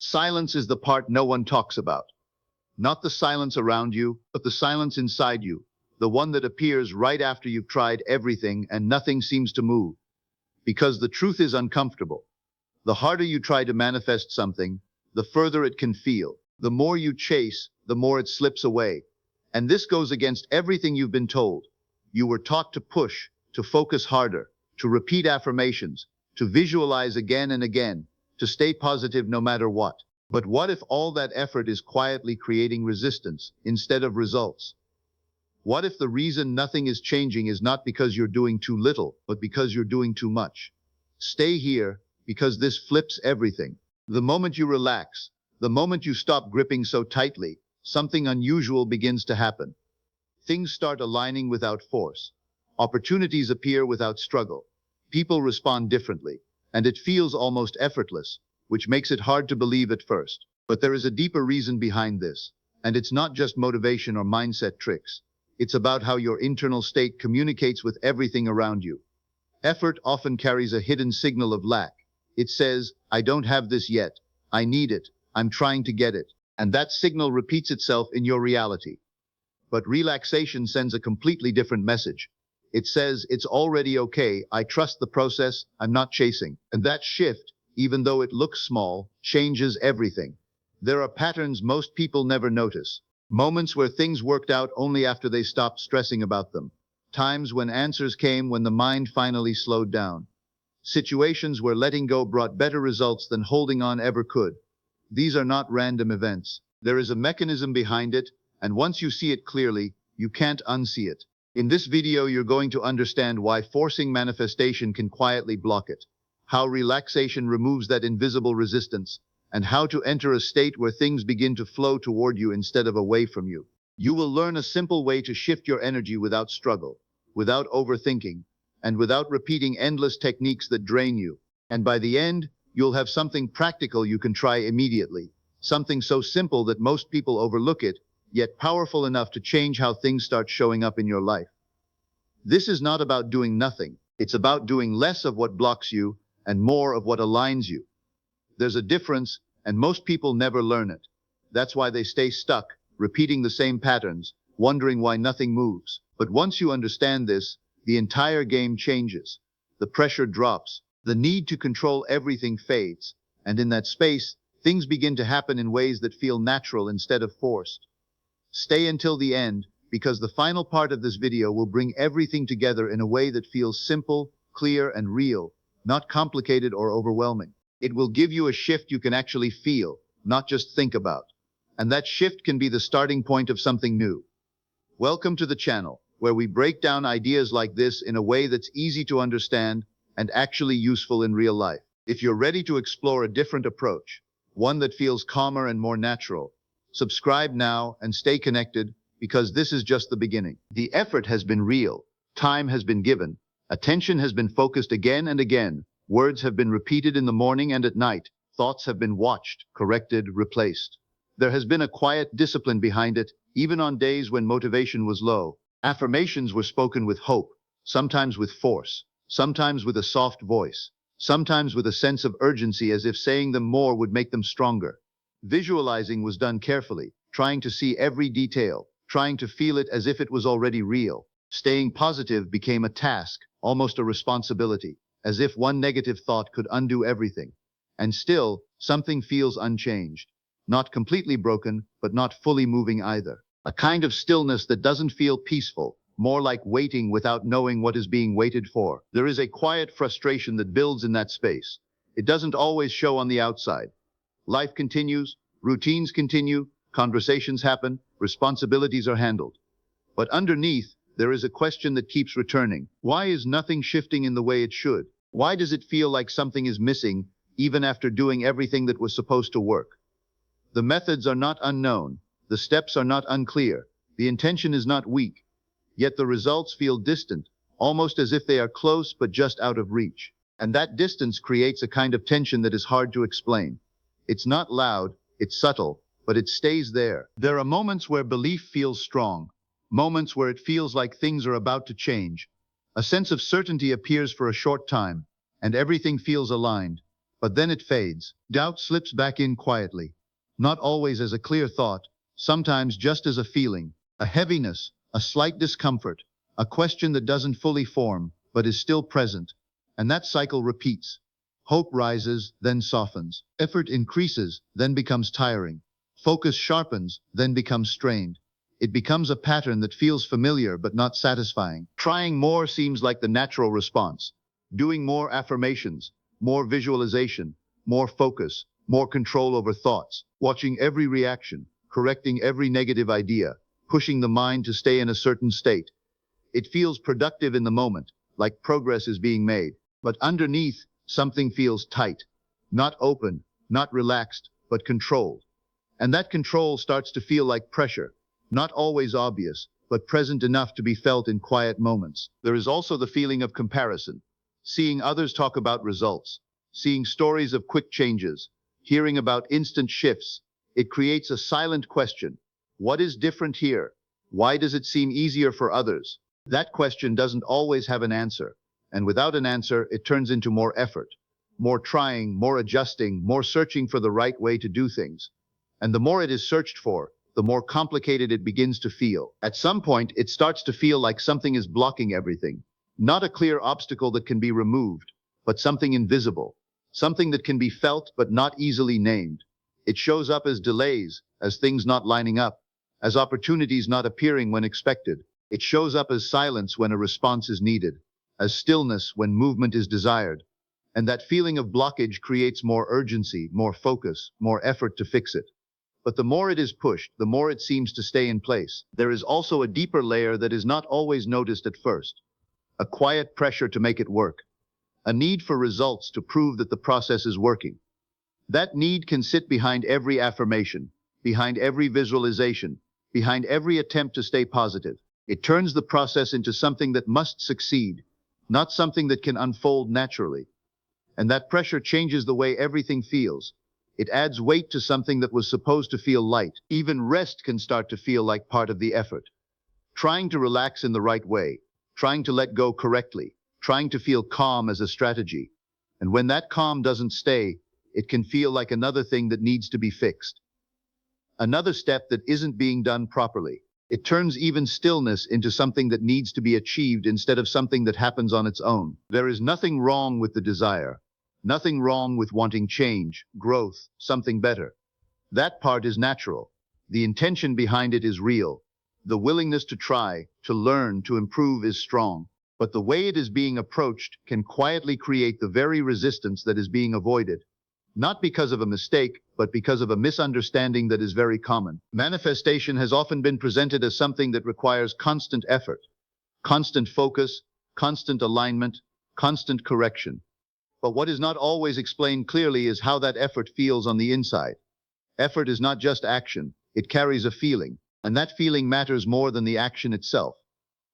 Silence is the part no one talks about. Not the silence around you, but the silence inside you, the one that appears right after you've tried everything and nothing seems to move. Because the truth is uncomfortable. The harder you try to manifest something, the further it can feel. The more you chase, the more it slips away. And this goes against everything you've been told. You were taught to push, to focus harder, to repeat affirmations, to visualize again and again, to stay positive no matter what. But what if all that effort is quietly creating resistance instead of results? What if the reason nothing is changing is not because you're doing too little, but because you're doing too much? Stay here, because this flips everything. The moment you relax, the moment you stop gripping so tightly, something unusual begins to happen. Things start aligning without force. Opportunities appear without struggle. People respond differently, and it feels almost effortless, which makes it hard to believe at first. But there is a deeper reason behind this, and it's not just motivation or mindset tricks. It's about how your internal state communicates with everything around you. Effort often carries a hidden signal of lack. It says, I don't have this yet. I need it. I'm trying to get it. And that signal repeats itself in your reality. But relaxation sends a completely different message. It says, it's already okay. I trust the process. I'm not chasing. And that shift, even though it looks small, changes everything. There are patterns most people never notice. Moments where things worked out only after they stopped stressing about them. Times when answers came when the mind finally slowed down. Situations where letting go brought better results than holding on ever could. These are not random events. There is a mechanism behind it, and once you see it clearly, you can't unsee it. In this video, you're going to understand why forcing manifestation can quietly block it, how relaxation removes that invisible resistance, and how to enter a state where things begin to flow toward you instead of away from you. You will learn a simple way to shift your energy without struggle, without overthinking, and without repeating endless techniques that drain you. And by the end, you'll have something practical you can try immediately, something so simple that most people overlook it, yet powerful enough to change how things start showing up in your life. This is not about doing nothing. It's about doing less of what blocks you and more of what aligns you. There's a difference, and most people never learn it. That's why they stay stuck, repeating the same patterns, wondering why nothing moves. But once you understand this, the entire game changes. The pressure drops, the need to control everything fades, and in that space, things begin to happen in ways that feel natural instead of forced. Stay until the end, because the final part of this video will bring everything together in a way that feels simple, clear, and real, not complicated or overwhelming. It will give you a shift you can actually feel, not just think about. And that shift can be the starting point of something new. Welcome to the channel, where we break down ideas like this in a way that's easy to understand and actually useful in real life. If you're ready to explore a different approach, one that feels calmer and more natural, subscribe now and stay connected, because this is just the beginning. The effort has been real, time has been given, attention has been focused again and again, words have been repeated in the morning and at night, thoughts have been watched, corrected, replaced. There has been a quiet discipline behind it, even on days when motivation was low. Affirmations were spoken with hope, sometimes with force, sometimes with a soft voice, sometimes with a sense of urgency as if saying them more would make them stronger. Visualizing was done carefully, trying to see every detail, trying to feel it as if it was already real. Staying positive became a task, almost a responsibility, as if one negative thought could undo everything. And still, something feels unchanged. Not completely broken, but not fully moving either. A kind of stillness that doesn't feel peaceful, more like waiting without knowing what is being waited for. There is a quiet frustration that builds in that space. It doesn't always show on the outside. Life continues, routines continue, conversations happen, responsibilities are handled. But underneath, there is a question that keeps returning. Why is nothing shifting in the way it should? Why does it feel like something is missing, even after doing everything that was supposed to work? The methods are not unknown, the steps are not unclear, the intention is not weak, yet the results feel distant, almost as if they are close but just out of reach. And that distance creates a kind of tension that is hard to explain. It's not loud, it's subtle, but it stays there. There are moments where belief feels strong, moments where it feels like things are about to change. A sense of certainty appears for a short time, and everything feels aligned. But then it fades. Doubt slips back in quietly, not always as a clear thought, sometimes just as a feeling, a heaviness, a slight discomfort, a question that doesn't fully form, but is still present. And that cycle repeats. Hope rises, then softens. Effort increases, then becomes tiring. Focus sharpens, then becomes strained. It becomes a pattern that feels familiar but not satisfying. Trying more seems like the natural response. Doing more affirmations, more visualization, more focus, more control over thoughts, watching every reaction, correcting every negative idea, pushing the mind to stay in a certain state. It feels productive in the moment, like progress is being made. But underneath, something feels tight, not open, not relaxed, but controlled. And that control starts to feel like pressure, not always obvious, but present enough to be felt in quiet moments. There is also the feeling of comparison, seeing others talk about results, seeing stories of quick changes, hearing about instant shifts. It creates a silent question. What is different here? Why does it seem easier for others? That question doesn't always have an answer, and without an answer, it turns into more effort, more trying, more adjusting, more searching for the right way to do things. And the more it is searched for, the more complicated it begins to feel. At some point, it starts to feel like something is blocking everything. Not a clear obstacle that can be removed, but something invisible, something that can be felt but not easily named. It shows up as delays, as things not lining up, as opportunities not appearing when expected. It shows up as silence when a response is needed, as stillness when movement is desired. And that feeling of blockage creates more urgency, more focus, more effort to fix it. But the more it is pushed, the more it seems to stay in place. There is also a deeper layer that is not always noticed at first. A quiet pressure to make it work. A need for results to prove that the process is working. That need can sit behind every affirmation, behind every visualization, behind every attempt to stay positive. It turns the process into something that must succeed, not something that can unfold naturally. And that pressure changes the way everything feels. It adds weight to something that was supposed to feel light. Even rest can start to feel like part of the effort. Trying to relax in the right way, trying to let go correctly, trying to feel calm as a strategy. And when that calm doesn't stay, it can feel like another thing that needs to be fixed. Another step that isn't being done properly. It turns even stillness into something that needs to be achieved instead of something that happens on its own. There is nothing wrong with the desire, nothing wrong with wanting change, growth, something better. That part is natural. The intention behind it is real. The willingness to try, to learn, to improve is strong. But the way it is being approached can quietly create the very resistance that is being avoided. Not because of a mistake, but because of a misunderstanding that is very common. Manifestation has often been presented as something that requires constant effort, constant focus, constant alignment, constant correction. But what is not always explained clearly is how that effort feels on the inside. Effort is not just action, it carries a feeling, and that feeling matters more than the action itself.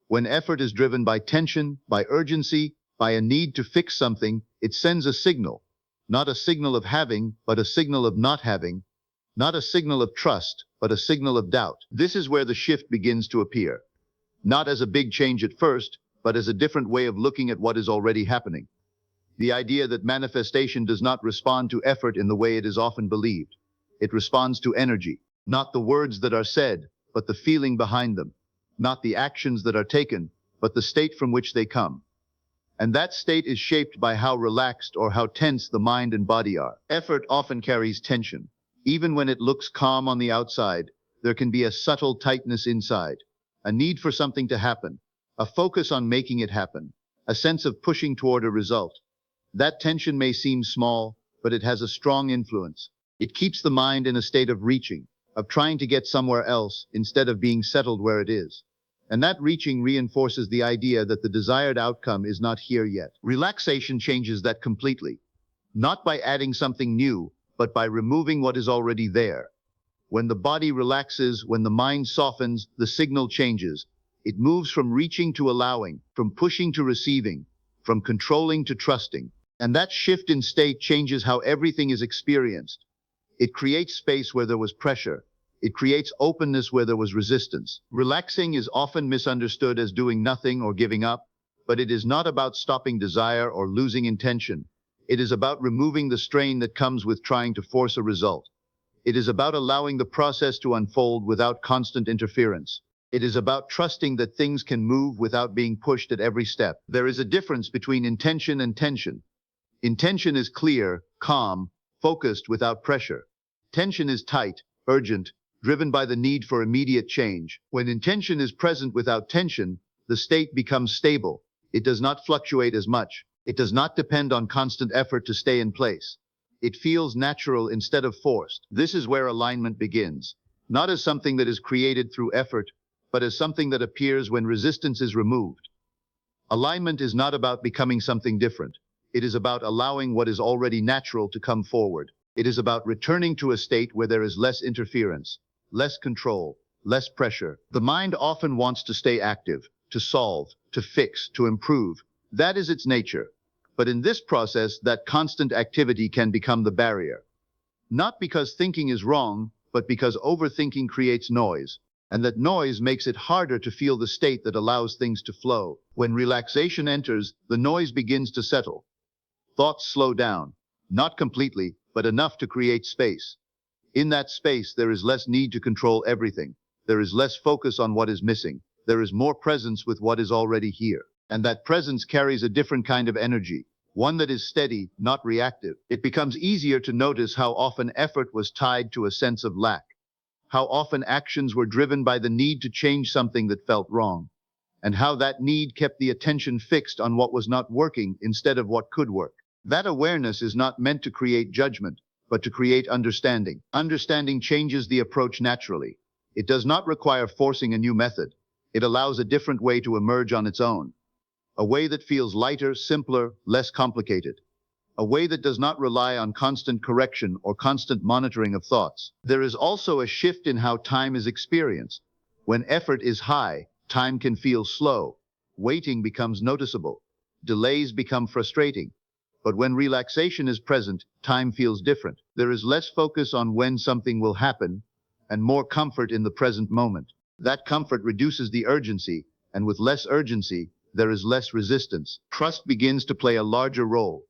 When effort is driven by tension, by urgency, by a need to fix something, it sends a signal. Not a signal of having, but a signal of not having. Not a signal of trust, but a signal of doubt. This is where the shift begins to appear. Not as a big change at first, but as a different way of looking at what is already happening. The idea that manifestation does not respond to effort in the way it is often believed. It responds to energy. Not the words that are said, but the feeling behind them. Not the actions that are taken, but the state from which they come. And that state is shaped by how relaxed or how tense the mind and body are. Effort often carries tension. Even when it looks calm on the outside, there can be a subtle tightness inside, a need for something to happen, a focus on making it happen, a sense of pushing toward a result. That tension may seem small, but it has a strong influence. It keeps the mind in a state of reaching, of trying to get somewhere else instead of being settled where it is. And that reaching reinforces the idea that the desired outcome is not here yet. Relaxation changes that completely. Not by adding something new, but by removing what is already there. When the body relaxes, when the mind softens, the signal changes. It moves from reaching to allowing, from pushing to receiving, from controlling to trusting. And that shift in state changes how everything is experienced. It creates space where there was pressure. It creates openness where there was resistance. Relaxing is often misunderstood as doing nothing or giving up, but it is not about stopping desire or losing intention. It is about removing the strain that comes with trying to force a result. It is about allowing the process to unfold without constant interference. It is about trusting that things can move without being pushed at every step. There is a difference between intention and tension. Intention is clear, calm, focused without pressure. Tension is tight, urgent, driven by the need for immediate change. When intention is present without tension, the state becomes stable. It does not fluctuate as much. It does not depend on constant effort to stay in place. It feels natural instead of forced. This is where alignment begins, not as something that is created through effort, but as something that appears when resistance is removed. Alignment is not about becoming something different. It is about allowing what is already natural to come forward. It is about returning to a state where there is less interference, less control, less pressure. The mind often wants to stay active, to solve, to fix, to improve. That is its nature. But in this process, that constant activity can become the barrier. Not because thinking is wrong, but because overthinking creates noise, and that noise makes it harder to feel the state that allows things to flow. When relaxation enters, the noise begins to settle. Thoughts slow down, not completely, but enough to create space. In that space, there is less need to control everything. There is less focus on what is missing. There is more presence with what is already here. And that presence carries a different kind of energy, one that is steady, not reactive. It becomes easier to notice how often effort was tied to a sense of lack, how often actions were driven by the need to change something that felt wrong, and how that need kept the attention fixed on what was not working instead of what could work. That awareness is not meant to create judgment, but to create understanding. Understanding changes the approach naturally. It does not require forcing a new method. It allows a different way to emerge on its own. A way that feels lighter, simpler, less complicated. A way that does not rely on constant correction or constant monitoring of thoughts. There is also a shift in how time is experienced. When effort is high, time can feel slow. Waiting becomes noticeable. Delays become frustrating. But when relaxation is present, time feels different. There is less focus on when something will happen and more comfort in the present moment. That comfort reduces the urgency, and with less urgency, there is less resistance. Trust begins to play a larger role,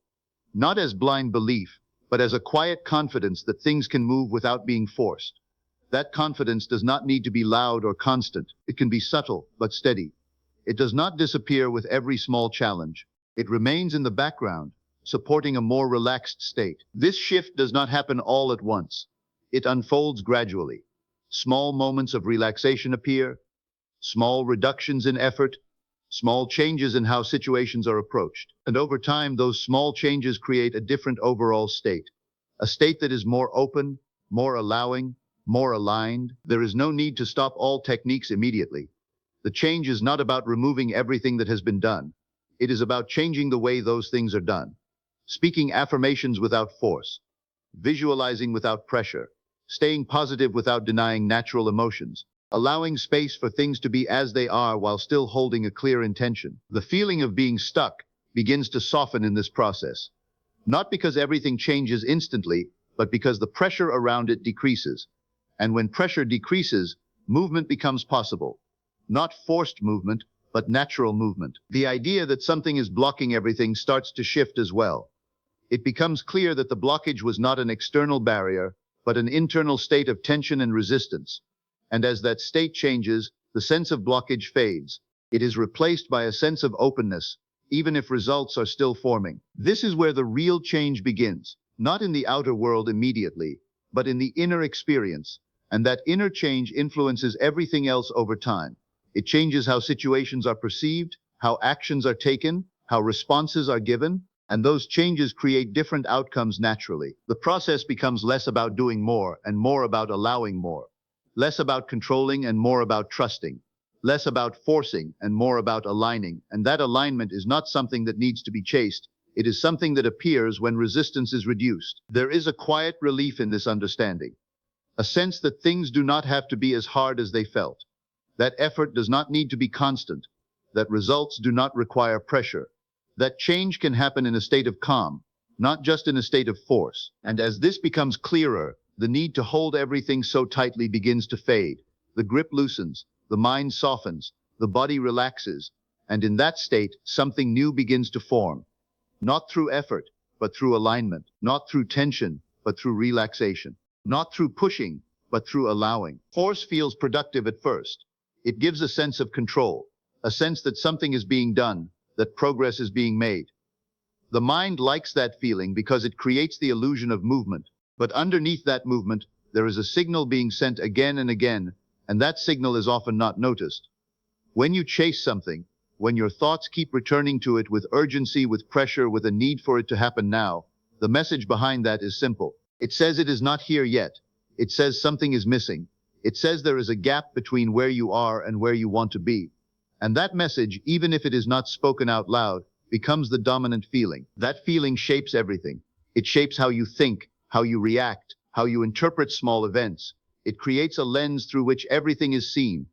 not as blind belief, but as a quiet confidence that things can move without being forced. That confidence does not need to be loud or constant. It can be subtle, but steady. It does not disappear with every small challenge. It remains in the background, supporting a more relaxed state. This shift does not happen all at once. It unfolds gradually. Small moments of relaxation appear, small reductions in effort, small changes in how situations are approached. And over time, those small changes create a different overall state. A state that is more open, more allowing, more aligned. There is no need to stop all techniques immediately. The change is not about removing everything that has been done. It is about changing the way those things are done. Speaking affirmations without force, visualizing without pressure, staying positive without denying natural emotions, allowing space for things to be as they are while still holding a clear intention. The feeling of being stuck begins to soften in this process, not because everything changes instantly, but because the pressure around it decreases. And when pressure decreases, movement becomes possible. Not forced movement, but natural movement. The idea that something is blocking everything starts to shift as well. It becomes clear that the blockage was not an external barrier, but an internal state of tension and resistance. And as that state changes, the sense of blockage fades. It is replaced by a sense of openness, even if results are still forming. This is where the real change begins, not in the outer world immediately, but in the inner experience. And that inner change influences everything else over time. It changes how situations are perceived, how actions are taken, how responses are given, and those changes create different outcomes naturally. The process becomes less about doing more and more about allowing more. Less about controlling and more about trusting. Less about forcing and more about aligning. And that alignment is not something that needs to be chased. It is something that appears when resistance is reduced. There is a quiet relief in this understanding. A sense that things do not have to be as hard as they felt. That effort does not need to be constant. That results do not require pressure. That change can happen in a state of calm, not just in a state of force. And as this becomes clearer, the need to hold everything so tightly begins to fade. The grip loosens, the mind softens, the body relaxes, and in that state, something new begins to form. Not through effort, but through alignment. Not through tension, but through relaxation. Not through pushing, but through allowing. Force feels productive at first. It gives a sense of control, a sense that something is being done, that progress is being made. The mind likes that feeling because it creates the illusion of movement. But underneath that movement, there is a signal being sent again and again, and that signal is often not noticed. When you chase something, when your thoughts keep returning to it with urgency, with pressure, with a need for it to happen now, the message behind that is simple. It says it is not here yet. It says something is missing. It says there is a gap between where you are and where you want to be. And that message, even if it is not spoken out loud, becomes the dominant feeling. That feeling shapes everything. It shapes how you think, how you react, how you interpret small events. It creates a lens through which everything is seen.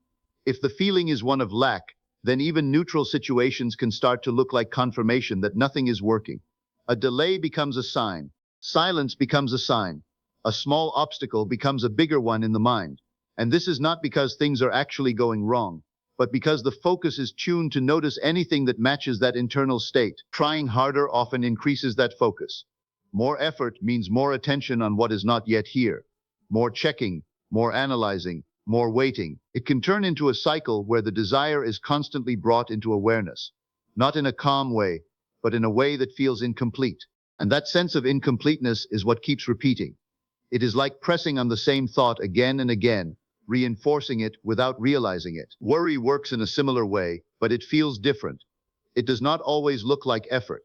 If the feeling is one of lack, then even neutral situations can start to look like confirmation that nothing is working. A delay becomes a sign. Silence becomes a sign. A small obstacle becomes a bigger one in the mind. And this is not because things are actually going wrong, but because the focus is tuned to notice anything that matches that internal state. Trying harder often increases that focus. More effort means more attention on what is not yet here. More checking, more analyzing, more waiting. It can turn into a cycle where the desire is constantly brought into awareness, not in a calm way, but in a way that feels incomplete. And that sense of incompleteness is what keeps repeating. It is like pressing on the same thought again and again, reinforcing it without realizing it. Worry works in a similar way, but it feels different. It does not always look like effort.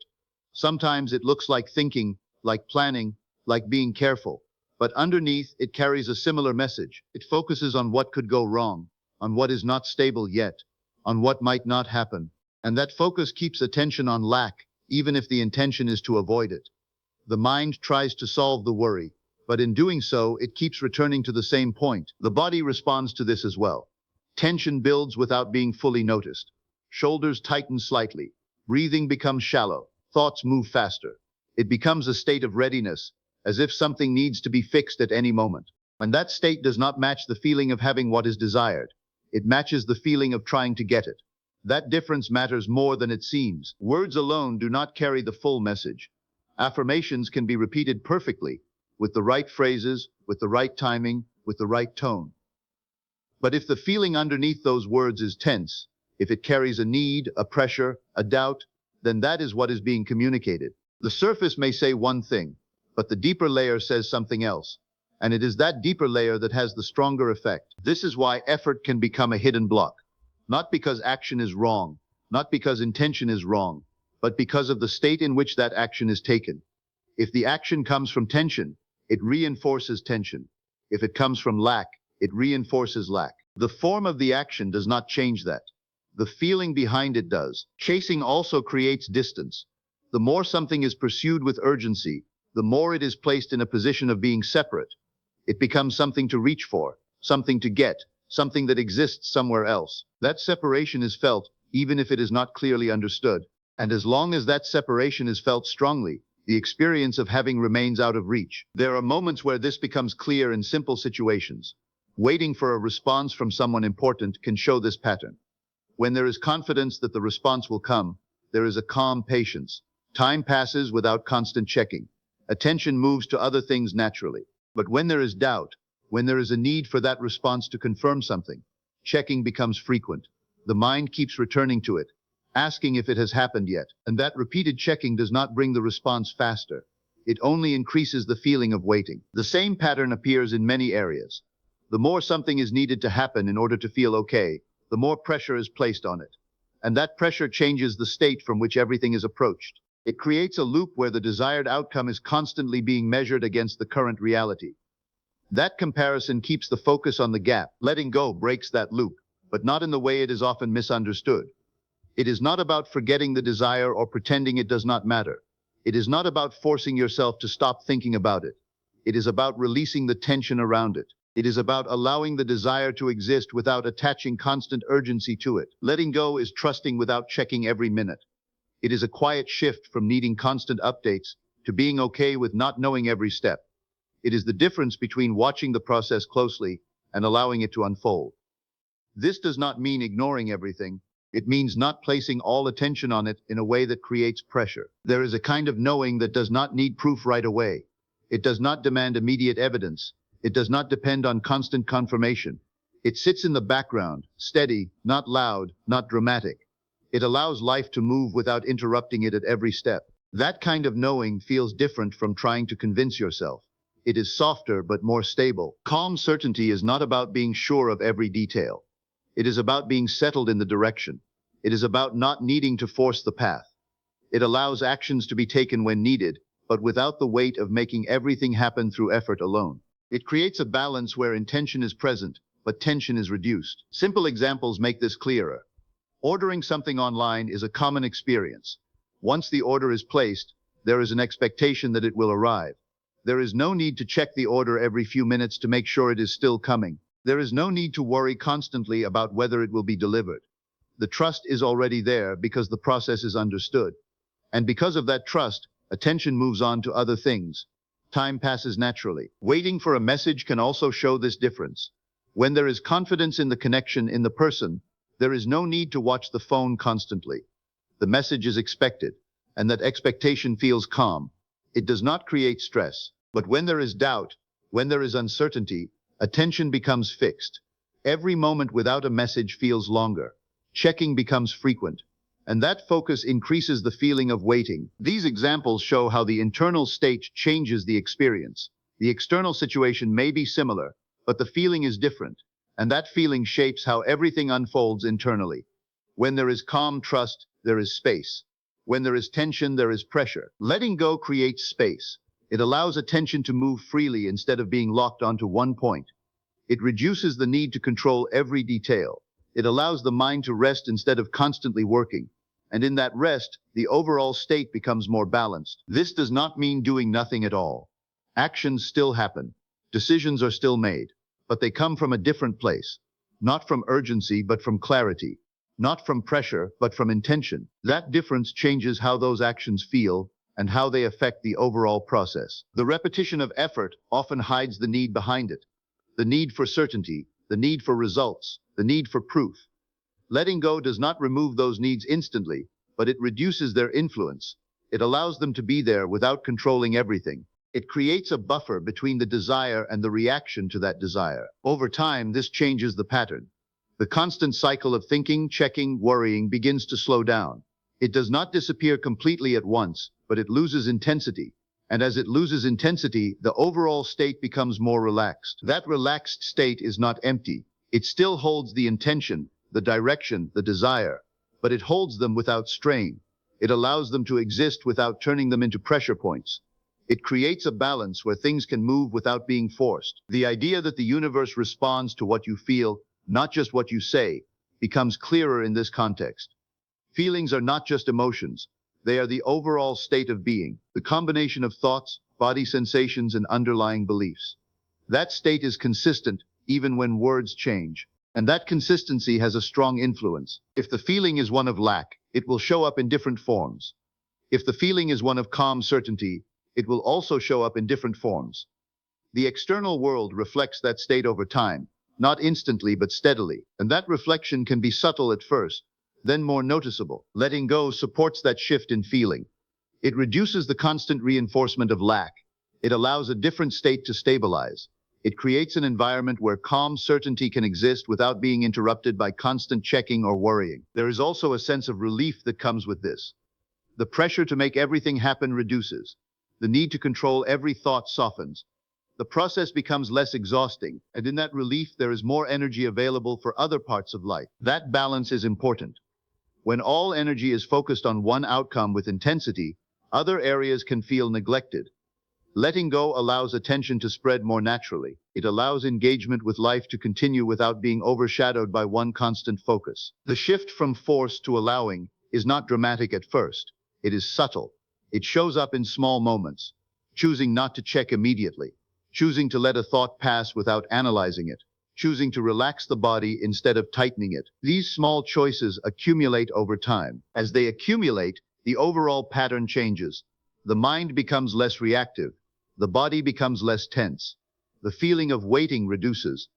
Sometimes it looks like thinking, like planning, like being careful. But underneath, it carries a similar message. It focuses on what could go wrong, on what is not stable yet, on what might not happen. And that focus keeps attention on lack, even if the intention is to avoid it. The mind tries to solve the worry, but in doing so, it keeps returning to the same point. The body responds to this as well. Tension builds without being fully noticed. Shoulders tighten slightly. Breathing becomes shallow. Thoughts move faster. It becomes a state of readiness, as if something needs to be fixed at any moment. And that state does not match the feeling of having what is desired. It matches the feeling of trying to get it. That difference matters more than it seems. Words alone do not carry the full message. Affirmations can be repeated perfectly, with the right phrases, with the right timing, with the right tone. But if the feeling underneath those words is tense, if it carries a need, a pressure, a doubt, then that is what is being communicated. The surface may say one thing, but the deeper layer says something else. And it is that deeper layer that has the stronger effect. This is why effort can become a hidden block. Not because action is wrong, not because intention is wrong, but because of the state in which that action is taken. If the action comes from tension, it reinforces tension. If it comes from lack, it reinforces lack. The form of the action does not change that. The feeling behind it does. Chasing also creates distance. The more something is pursued with urgency, the more it is placed in a position of being separate. It becomes something to reach for, something to get, something that exists somewhere else. That separation is felt, even if it is not clearly understood. And as long as that separation is felt strongly, the experience of having remains out of reach. There are moments where this becomes clear in simple situations. Waiting for a response from someone important can show this pattern. When there is confidence that the response will come, there is a calm patience. Time passes without constant checking. Attention moves to other things naturally. But when there is doubt, when there is a need for that response to confirm something, checking becomes frequent. The mind keeps returning to it, asking if it has happened yet. And that repeated checking does not bring the response faster. It only increases the feeling of waiting. The same pattern appears in many areas. The more something is needed to happen in order to feel okay, the more pressure is placed on it. And that pressure changes the state from which everything is approached. It creates a loop where the desired outcome is constantly being measured against the current reality. That comparison keeps the focus on the gap. Letting go breaks that loop, but not in the way it is often misunderstood. It is not about forgetting the desire or pretending it does not matter. It is not about forcing yourself to stop thinking about it. It is about releasing the tension around it. It is about allowing the desire to exist without attaching constant urgency to it. Letting go is trusting without checking every minute. It is a quiet shift from needing constant updates to being okay with not knowing every step. It is the difference between watching the process closely and allowing it to unfold. This does not mean ignoring everything. It means not placing all attention on it in a way that creates pressure. There is a kind of knowing that does not need proof right away. It does not demand immediate evidence. It does not depend on constant confirmation. It sits in the background, steady, not loud, not dramatic. It allows life to move without interrupting it at every step. That kind of knowing feels different from trying to convince yourself. It is softer but more stable. Calm certainty is not about being sure of every detail. It is about being settled in the direction. It is about not needing to force the path. It allows actions to be taken when needed, but without the weight of making everything happen through effort alone. It creates a balance where intention is present, but tension is reduced. Simple examples make this clearer. Ordering something online is a common experience. Once the order is placed, there is an expectation that it will arrive. There is no need to check the order every few minutes to make sure it is still coming. There is no need to worry constantly about whether it will be delivered. The trust is already there because the process is understood. And because of that trust, attention moves on to other things. Time passes naturally. Waiting for a message can also show this difference. When there is confidence in the connection in the person, there is no need to watch the phone constantly. The message is expected, and that expectation feels calm. It does not create stress. But when there is doubt, when there is uncertainty, attention becomes fixed. Every moment without a message feels longer. Checking becomes frequent, and that focus increases the feeling of waiting. These examples show how the internal state changes the experience. The external situation may be similar, but the feeling is different, and that feeling shapes how everything unfolds internally. When there is calm trust, there is space. When there is tension, there is pressure. Letting go creates space. It allows attention to move freely instead of being locked onto one point. It reduces the need to control every detail. It allows the mind to rest instead of constantly working. And in that rest, the overall state becomes more balanced. This does not mean doing nothing at all. Actions still happen. Decisions are still made. But they come from a different place. Not from urgency, but from clarity. Not from pressure, but from intention. That difference changes how those actions feel and how they affect the overall process. The repetition of effort often hides the need behind it. The need for certainty, the need for results, the need for proof. Letting go does not remove those needs instantly, but it reduces their influence. It allows them to be there without controlling everything. It creates a buffer between the desire and the reaction to that desire. Over time, this changes the pattern. The constant cycle of thinking, checking, worrying begins to slow down. It does not disappear completely at once, but it loses intensity. And as it loses intensity, the overall state becomes more relaxed. That relaxed state is not empty. It still holds the intention, the direction, the desire, but it holds them without strain. It allows them to exist without turning them into pressure points. It creates a balance where things can move without being forced. The idea that the universe responds to what you feel, not just what you say, becomes clearer in this context. Feelings are not just emotions. They are the overall state of being, the combination of thoughts, body sensations, and underlying beliefs. That state is consistent, even when words change. And that consistency has a strong influence. If the feeling is one of lack, it will show up in different forms. If the feeling is one of calm certainty, it will also show up in different forms. The external world reflects that state over time, not instantly but steadily, and that reflection can be subtle at first, then more noticeable. Letting go supports that shift in feeling. It reduces the constant reinforcement of lack. It allows a different state to stabilize. It creates an environment where calm certainty can exist without being interrupted by constant checking or worrying. There is also a sense of relief that comes with this. The pressure to make everything happen reduces. The need to control every thought softens. The process becomes less exhausting, and in that relief there is more energy available for other parts of life. That balance is important. When all energy is focused on one outcome with intensity, other areas can feel neglected. Letting go allows attention to spread more naturally. It allows engagement with life to continue without being overshadowed by one constant focus. The shift from force to allowing is not dramatic at first. It is subtle. It shows up in small moments. Choosing not to check immediately. Choosing to let a thought pass without analyzing it. Choosing to relax the body instead of tightening it. These small choices accumulate over time. As they accumulate, the overall pattern changes. The mind becomes less reactive. The body becomes less tense. The feeling of waiting reduces.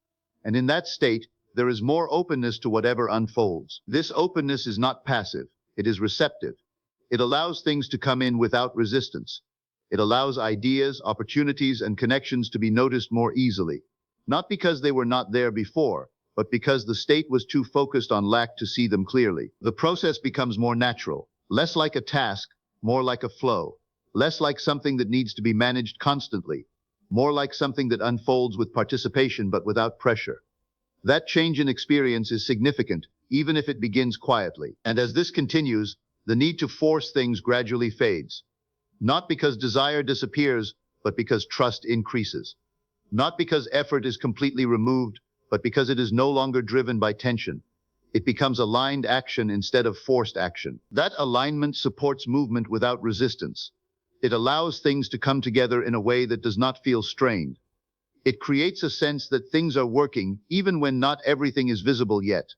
And in that state, There is more openness to whatever unfolds. This openness is not passive, it is receptive. It allows things to come in without resistance. It allows ideas, opportunities, and connections to be noticed more easily. Not because they were not there before, but because the state was too focused on lack to see them clearly. The process becomes more natural, less like a task, more like a flow, less like something that needs to be managed constantly, more like something that unfolds with participation but without pressure. That change in experience is significant, even if it begins quietly. And as this continues, the need to force things gradually fades. Not because desire disappears, but because trust increases. Not because effort is completely removed, but because it is no longer driven by tension. It becomes aligned action instead of forced action. That alignment supports movement without resistance. It allows things to come together in a way that does not feel strained. It creates a sense that things are working even when not everything is visible yet.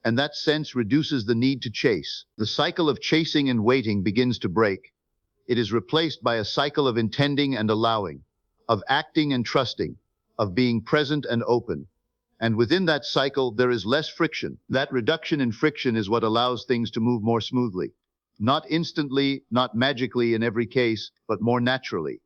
And that sense reduces the need to chase. The cycle of chasing and waiting begins to break. It is replaced by a cycle of intending and allowing, of acting and trusting, of being present and open. And within that cycle, there is less friction. That reduction in friction is what allows things to move more smoothly. Not instantly, not magically in every case, but more naturally.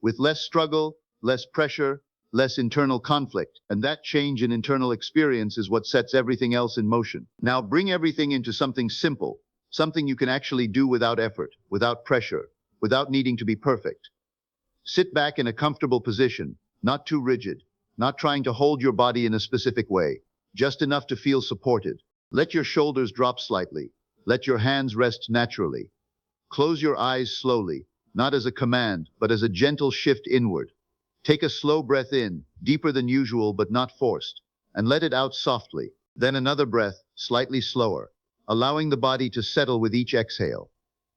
With less struggle, less pressure, less internal conflict. And that change in internal experience is what sets everything else in motion. Now bring everything into something simple, something you can actually do without effort, without pressure, without needing to be perfect. Sit back in a comfortable position, not too rigid, not trying to hold your body in a specific way, just enough to feel supported. Let your shoulders drop slightly. Let your hands rest naturally. Close your eyes slowly, not as a command, but as a gentle shift inward. Take a slow breath in, deeper than usual but not forced, and let it out softly. Then another breath, slightly slower, allowing the body to settle with each exhale.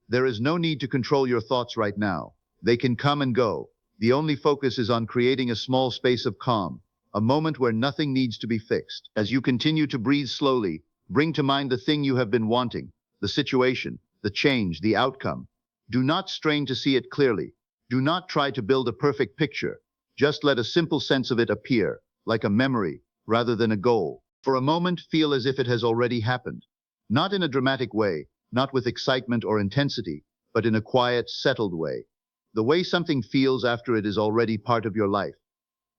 There is no need to control your thoughts right now. They can come and go. The only focus is on creating a small space of calm, a moment where nothing needs to be fixed. As you continue to breathe slowly, bring to mind the thing you have been wanting, the situation, the change, the outcome. Do not strain to see it clearly. Do not try to build a perfect picture. Just let a simple sense of it appear, like a memory, rather than a goal. For a moment, feel as if it has already happened. Not in a dramatic way, not with excitement or intensity, but in a quiet, settled way. The way something feels after it is already part of your life.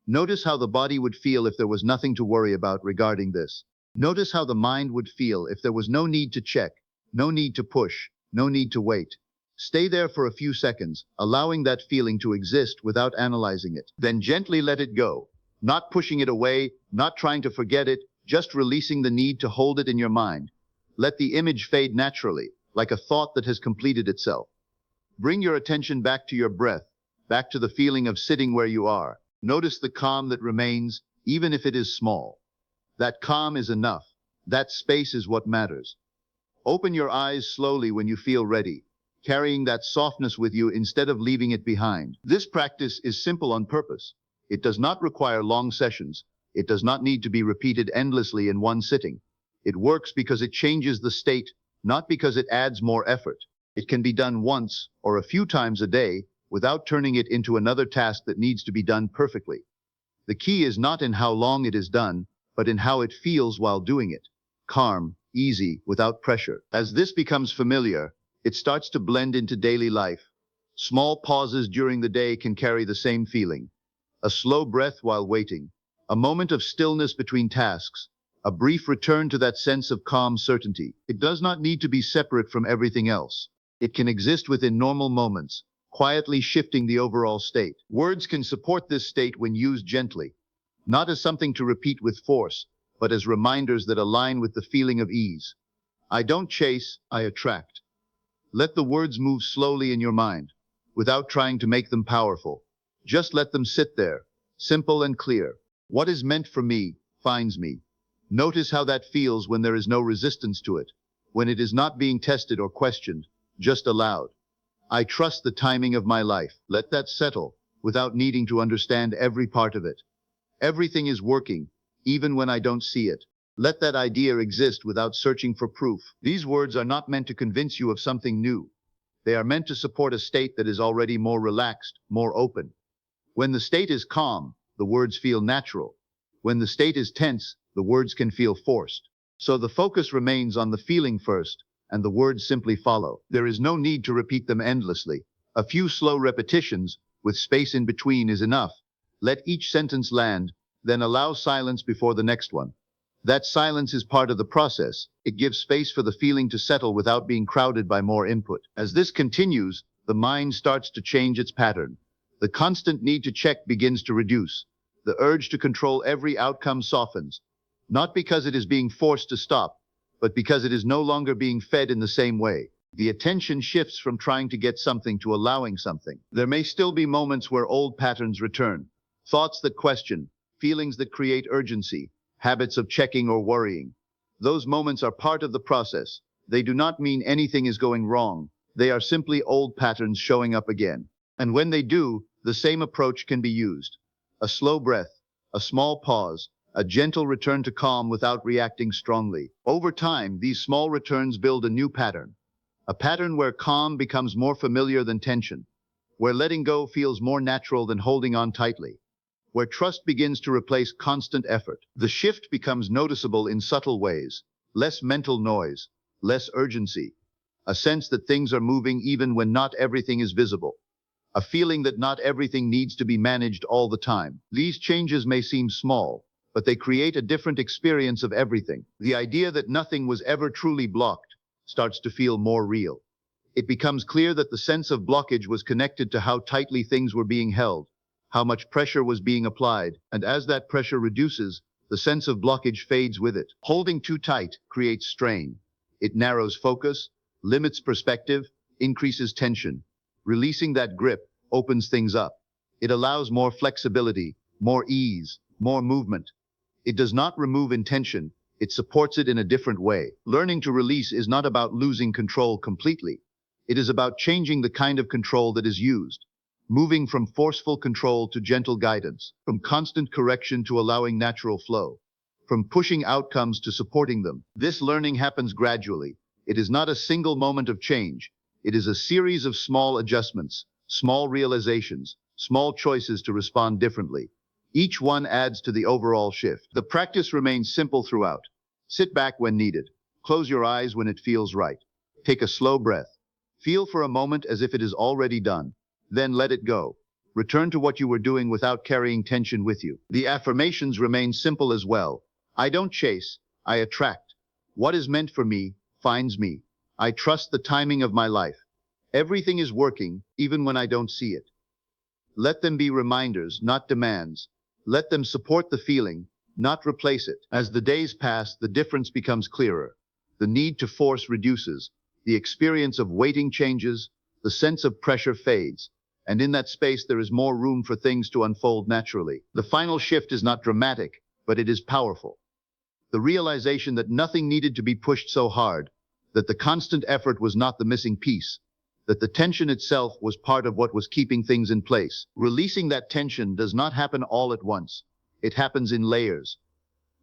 Notice how the body would feel if there was nothing to worry about regarding this. Notice how the mind would feel if there was no need to check, no need to push, no need to wait. Stay there for a few seconds, allowing that feeling to exist without analyzing it. Then gently let it go, not pushing it away, not trying to forget it, just releasing the need to hold it in your mind. Let the image fade naturally, like a thought that has completed itself. Bring your attention back to your breath, back to the feeling of sitting where you are. Notice the calm that remains, even if it is small. That calm is enough. That space is what matters. Open your eyes slowly when you feel ready, carrying that softness with you instead of leaving it behind. This practice is simple on purpose. It does not require long sessions. It does not need to be repeated endlessly in one sitting. It works because it changes the state, not because it adds more effort. It can be done once or a few times a day without turning it into another task that needs to be done perfectly. The key is not in how long it is done, but in how it feels while doing it. Calm, easy, without pressure. As this becomes familiar, it starts to blend into daily life. Small pauses during the day can carry the same feeling. A slow breath while waiting, a moment of stillness between tasks, a brief return to that sense of calm certainty. It does not need to be separate from everything else. It can exist within normal moments, quietly shifting the overall state. Words can support this state when used gently, not as something to repeat with force, but as reminders that align with the feeling of ease. I don't chase, I attract. Let the words move slowly in your mind, without trying to make them powerful. Just let them sit there, simple and clear. What is meant for me, finds me. Notice how that feels when there is no resistance to it, when it is not being tested or questioned, just allowed. I trust the timing of my life. Let that settle, without needing to understand every part of it. Everything is working, even when I don't see it. Let that idea exist without searching for proof. These words are not meant to convince you of something new. They are meant to support a state that is already more relaxed, more open. When the state is calm, the words feel natural. When the state is tense, the words can feel forced. So the focus remains on the feeling first, and the words simply follow. There is no need to repeat them endlessly. A few slow repetitions, with space in between, is enough. Let each sentence land, then allow silence before the next one. That silence is part of the process. It gives space for the feeling to settle without being crowded by more input. As this continues, the mind starts to change its pattern. The constant need to check begins to reduce. The urge to control every outcome softens, not because it is being forced to stop, but because it is no longer being fed in the same way. The attention shifts from trying to get something to allowing something. There may still be moments where old patterns return, thoughts that question, feelings that create urgency, habits of checking or worrying. Those moments are part of the process. They do not mean anything is going wrong. They are simply old patterns showing up again. And when they do, the same approach can be used. A slow breath, a small pause, a gentle return to calm without reacting strongly. Over time, these small returns build a new pattern. A pattern where calm becomes more familiar than tension, where letting go feels more natural than holding on tightly, where trust begins to replace constant effort. The shift becomes noticeable in subtle ways, less mental noise, less urgency, a sense that things are moving even when not everything is visible, a feeling that not everything needs to be managed all the time. These changes may seem small, but they create a different experience of everything. The idea that nothing was ever truly blocked starts to feel more real. It becomes clear that the sense of blockage was connected to how tightly things were being held, how much pressure was being applied, and as that pressure reduces, the sense of blockage fades with it. Holding too tight creates strain. It narrows focus, limits perspective, increases tension. Releasing that grip opens things up. It allows more flexibility, more ease, more movement. It does not remove intention, it supports it in a different way. Learning to release is not about losing control completely. It is about changing the kind of control that is used, moving from forceful control to gentle guidance, from constant correction to allowing natural flow, from pushing outcomes to supporting them. This learning happens gradually. It is not a single moment of change. It is a series of small adjustments, small realizations, small choices to respond differently. Each one adds to the overall shift. The practice remains simple throughout. Sit back when needed. Close your eyes when it feels right. Take a slow breath. Feel for a moment as if it is already done. Then let it go. Return to what you were doing without carrying tension with you. The affirmations remain simple as well. I don't chase, I attract. What is meant for me finds me. I trust the timing of my life. Everything is working, even when I don't see it. Let them be reminders, not demands. Let them support the feeling, not replace it. As the days pass, the difference becomes clearer. The need to force reduces. The experience of waiting changes. The sense of pressure fades. And in that space, there is more room for things to unfold naturally. The final shift is not dramatic, but it is powerful. The realization that nothing needed to be pushed so hard, that the constant effort was not the missing piece, that the tension itself was part of what was keeping things in place. Releasing that tension does not happen all at once. It happens in layers.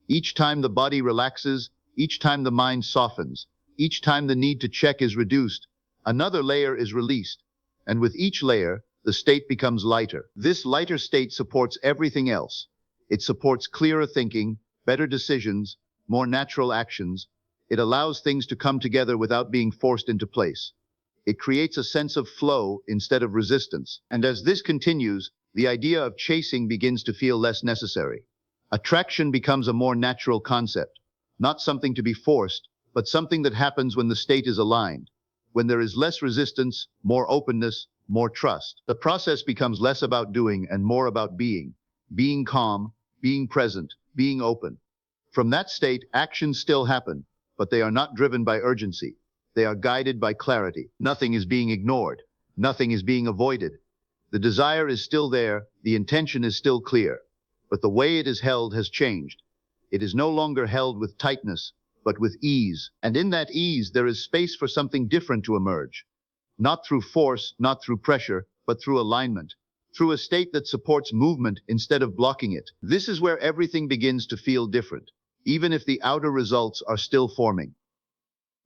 Each time the body relaxes, each time the mind softens, each time the need to check is reduced, another layer is released. And with each layer, the state becomes lighter. This lighter state supports everything else. It supports clearer thinking, better decisions, more natural actions. It allows things to come together without being forced into place. It creates a sense of flow instead of resistance. And as this continues, the idea of chasing begins to feel less necessary. Attraction becomes a more natural concept, not something to be forced, but something that happens when the state is aligned. When there is less resistance, more openness, more trust. The process becomes less about doing and more about being calm, being present, being open. From that state, actions still happen, but they are not driven by urgency. They are guided by clarity. Nothing is being ignored. Nothing is being avoided. The desire is still there. The intention is still clear. But the way it is held has changed. It is no longer held with tightness, but with ease. And in that ease, there is space for something different to emerge. Not through force, not through pressure, but through alignment. Through a state that supports movement instead of blocking it. This is where everything begins to feel different, even if the outer results are still forming.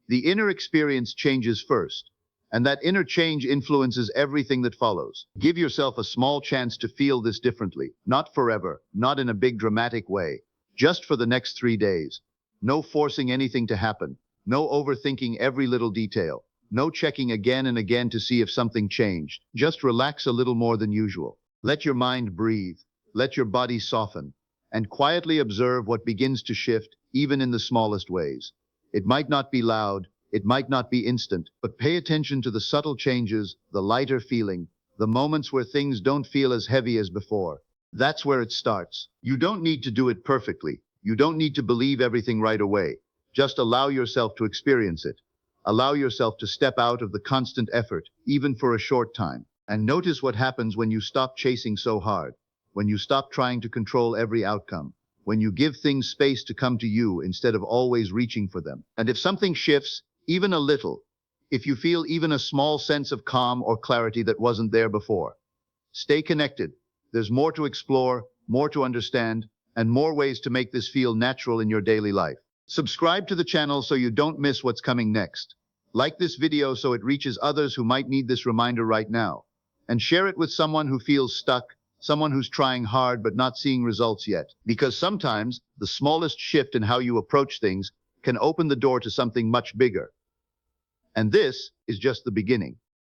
The inner experience changes first, and that inner change influences everything that follows. Give yourself a small chance to feel this differently, not forever, not in a big dramatic way, just for the next 3 days. No forcing anything to happen. No overthinking every little detail. No checking again and again to see if something changed. Just relax a little more than usual. Let your mind breathe. Let your body soften. And quietly observe what begins to shift, even in the smallest ways. It might not be loud, it might not be instant, but pay attention to the subtle changes, the lighter feeling, the moments where things don't feel as heavy as before. That's where it starts. You don't need to do it perfectly. You don't need to believe everything right away. Just allow yourself to experience it. Allow yourself to step out of the constant effort, even for a short time. And notice what happens when you stop chasing so hard, when you stop trying to control every outcome, when you give things space to come to you instead of always reaching for them. And if something shifts, even a little, if you feel even a small sense of calm or clarity that wasn't there before, stay connected. There's more to explore, more to understand, and more ways to make this feel natural in your daily life. Subscribe to the channel so you don't miss what's coming next. Like this video so it reaches others who might need this reminder right now. And share it with someone who feels stuck, someone who's trying hard but not seeing results yet. Because sometimes the smallest shift in how you approach things can open the door to something much bigger. And this is just the beginning.